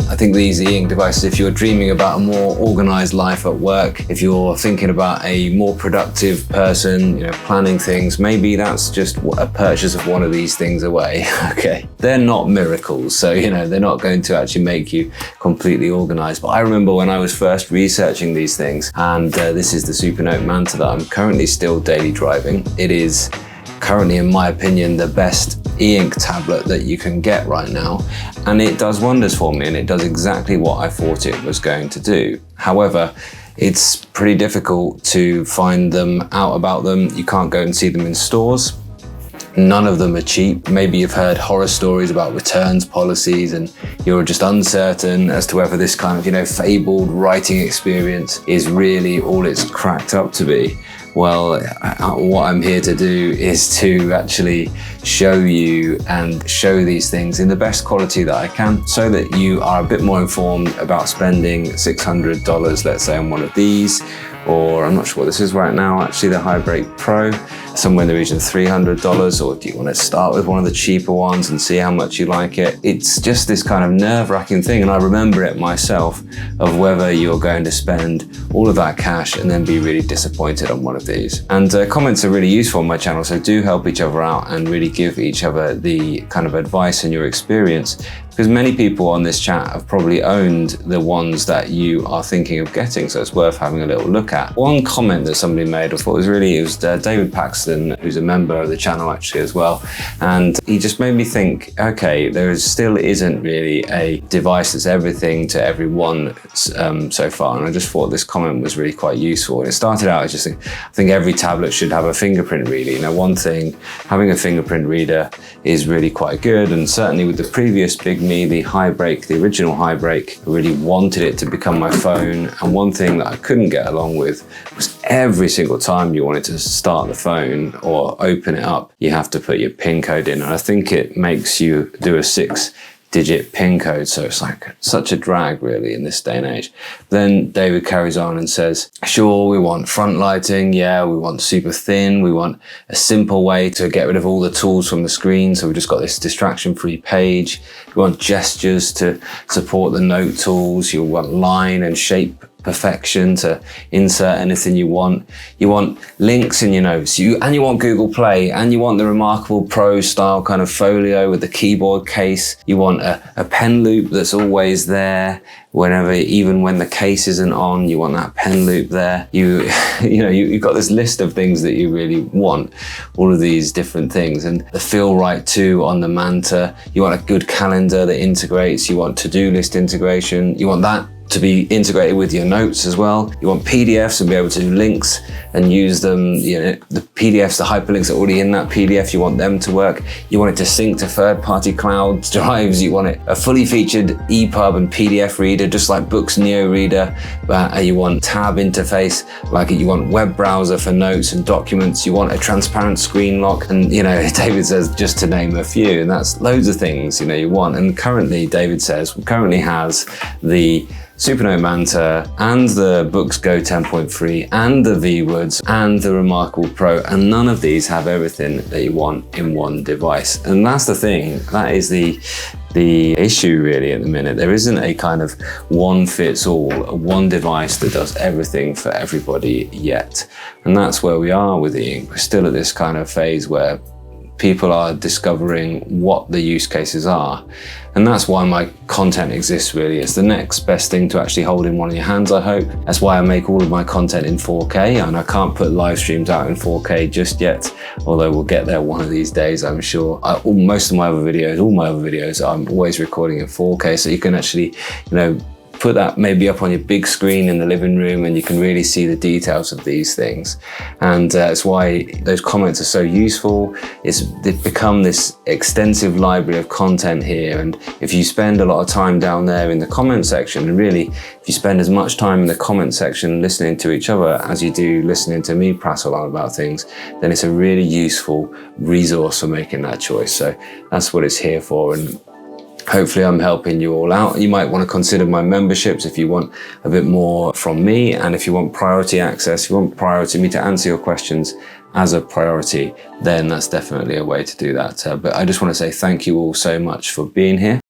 I think these e-ink devices, if you're dreaming about a more organized life at work, if you're thinking about a more productive person, planning things, maybe that's just a purchase of one of these things away. Okay, they're not miracles, so they're not going to actually make you completely organized. But I remember when I was first researching these things, and this is the Supernote Manta that I'm currently still daily driving. It is currently, in my opinion, the best e-ink tablet that you can get right now, and it does wonders for me, and it does exactly what I thought it was going to do. However, it's pretty difficult to find out about them. You can't go and see them in stores. None of them are cheap. Maybe you've heard horror stories about returns policies and you're just uncertain as to whether this kind of, fabled writing experience is really all it's cracked up to be. Well, what I'm here to do is to actually show you and show these things in the best quality that I can, so that you are a bit more informed about spending $600, let's say, on one of these, or I'm not sure what this is right now, actually, the Highbreak Pro, somewhere in the region of $300, or do you want to start with one of the cheaper ones and see how much you like it? It's just this kind of nerve-wracking thing, and I remember it myself, of whether you're going to spend all of that cash and then be really disappointed on one of these. And comments are really useful on my channel, so do help each other out and really give each other the kind of advice and your experience, because many people on this chat have probably owned the ones that you are thinking of getting, so it's worth having a little look at. One comment that somebody made I thought was it was David Paxton, who's a member of the channel actually as well, and he just made me think, okay, there still isn't really a device that's everything to everyone so far, and I just thought this comment was really quite useful. And it started out as I think every tablet should have a fingerprint reader. One thing, having a fingerprint reader is really quite good, and certainly with the previous Bigme, the Highbreak, the original Highbreak, I really wanted it to become my phone. And one thing that I couldn't get along with was every single time you wanted to start the phone or open it up, you have to put your PIN code in. And I think it makes you do a 6-digit PIN code, so it's like such a drag really in this day and age. Then David carries on and says, sure, we want front lighting, yeah, we want super thin, we want a simple way to get rid of all the tools from the screen, so we've just got this distraction-free page. We want gestures to support the note tools, you want line and shape perfection to insert anything you want. You want links in your notes, and you want Google Play, and you want the Remarkable Pro style kind of folio with the keyboard case. You want a pen loop that's always there whenever, even when the case isn't on, you want that pen loop there. You've got this list of things that you really want, all of these different things. And the Feel Right too on the Manta. You want a good calendar that integrates. You want to-do list integration. You want that to be integrated with your notes as well. You want PDFs and be able to do links and use them, the PDFs, the hyperlinks that are already in that PDF, you want them to work. You want it to sync to third-party cloud drives. You want it a fully featured EPUB and PDF reader, just like Boox Neo Reader. You want tab interface, like you want web browser for notes and documents. You want a transparent screen lock. And, David says, just to name a few, and that's loads of things, you want. And currently, David says, currently has the Supernote Manta and the Boox Go 10.3 and the Viwoods and the Remarkable Pro, and none of these have everything that you want in one device. And that's the thing, that is the issue really at the minute. There isn't a kind of one fits all, one device that does everything for everybody yet. And that's where we are with e-ink. We're still at this kind of phase where people are discovering what the use cases are. And that's why my content exists really. It's the next best thing to actually hold in one of your hands, I hope. That's why I make all of my content in 4K, and I can't put live streams out in 4K just yet, although we'll get there one of these days, I'm sure. All my other videos, I'm always recording in 4K, so you can actually, put that maybe up on your big screen in the living room and you can really see the details of these things. And it's why those comments are so useful. They've become this extensive library of content here, and if you spend a lot of time down there in the comment section, and really if you spend as much time in the comment section listening to each other as you do listening to me prattle on about things, then it's a really useful resource for making that choice. So that's what it's here for, and hopefully I'm helping you all out. You might want to consider my memberships if you want a bit more from me, and if you want priority access, if you want me to answer your questions as a priority, then that's definitely a way to do that. But I just want to say thank you all so much for being here.